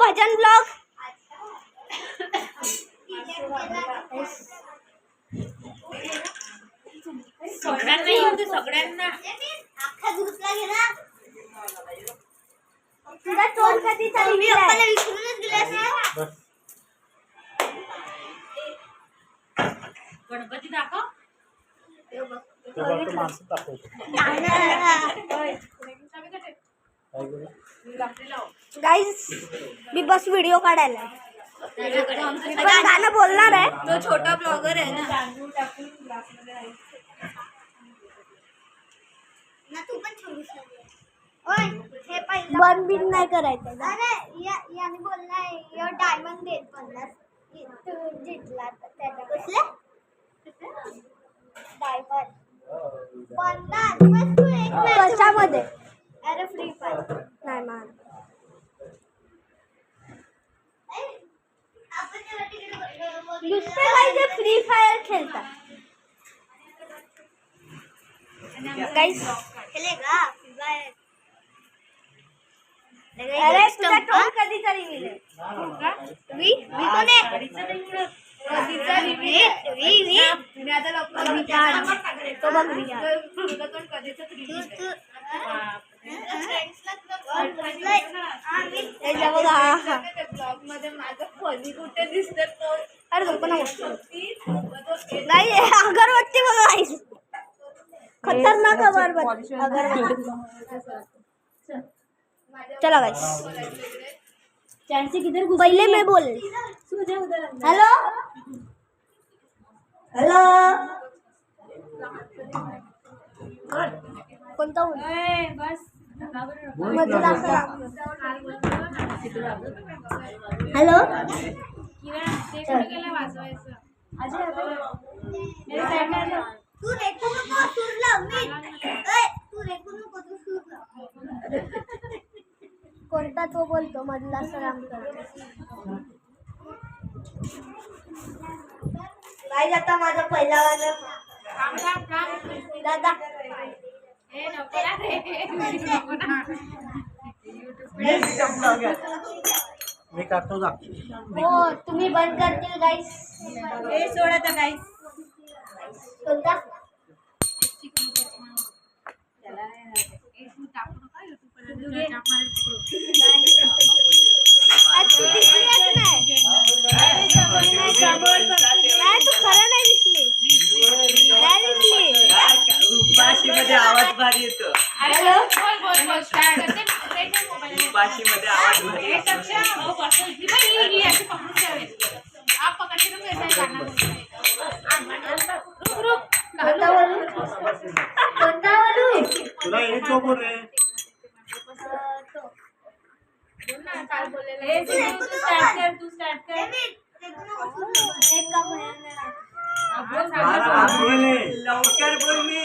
भजन ब्लॉग. सगळ्यांना येऊ दे, सगळ्यांना. अख्खा ग्रुपला घे ना. तुझा टोल कधी चालू मी आपल्याला विसरूनच दिलास. गणपती दाखव. गाइस मी बस व्हिडिओ काढायला पण गाणं बोलणार आहे. तो छोटा ब्लॉगर आहे ना तू पण ओय हे पहिलं बन बिन नाही करायचं. अरे याने बोललाय यो डायमंड देत 50 तू जिंकला तर त्याचा कसले डायमंड 50 बस तू एक कशामध्ये. अरे फ्री फायर नाही मान दुसरे काही ते फ्री फायर खेळतात. गाइस खेलेगा फ्री फायर. अरे तुझा टोन कधी तरी मिळेल. वी कोण आहे कधीचा वी मी आता लवकर तो बघ मी तुझा टोन कधीचा तरी ब्लॉग मध्ये माझं फनी कुठे दिसत तो. अरे पण नाही अगरबत्ती बघ खतरनाक अगरबत्ती. चला गाइस पहले मैं बोल. हेलो हेलो कोणता बस हेलो तू रेकू नको सूर लाव तू रेकू नको तू सूर लाव. कोणता तो बोलतो मधला सलाम करतो. काय जाता माझा पहिला वाला दादा मी काढतो जा. हो तुम्ही बंद करतील गाइस. हे सोडा तर गाइस. कोणता मध्ये आवाज भारी येतो. मध्ये आवाज भारी येतो. तुला एक बोल रे. तू स्टार्ट कर. लवकर बोल मी.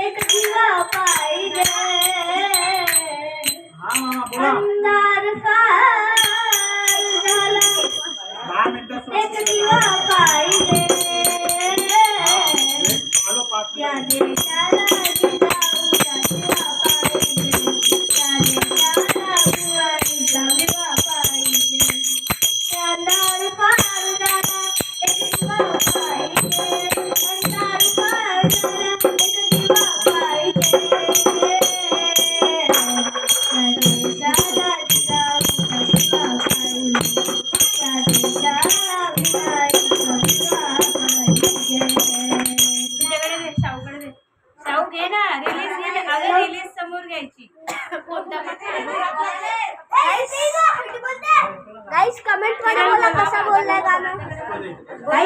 एक दिवा पाहिजे अंधार फार झाला एक दिवा पाहिजे या देशाला जिजाऊचा दिवा पाहिजे त्या देशाला बुवाईचा दिवा पाहिजे अंधार फार झाला एक दिवा पाहिजे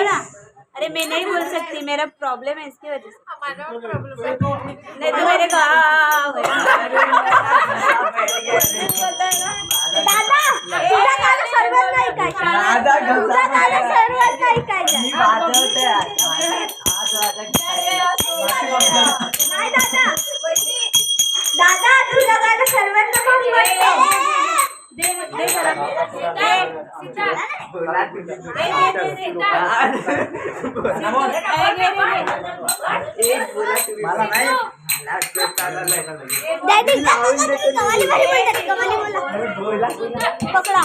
ना, अरे मैं नहीं बोल सकती, मेरा प्रॉब्लम है इसकी वजह से। नहीं तो मेरे गाँव दादा तुझा गाणं सर्वात नाही ऐकायचं. तुझा गाणं सर्वात नाही ऐकायचं. मी वाजवते नाही दादा दादा तुझा गाणं सर्वात भारी वाटतं. दे मला. मला नाही डॅडी कमाली भारी बोलतात. कमाली बोला. बोला पकडा.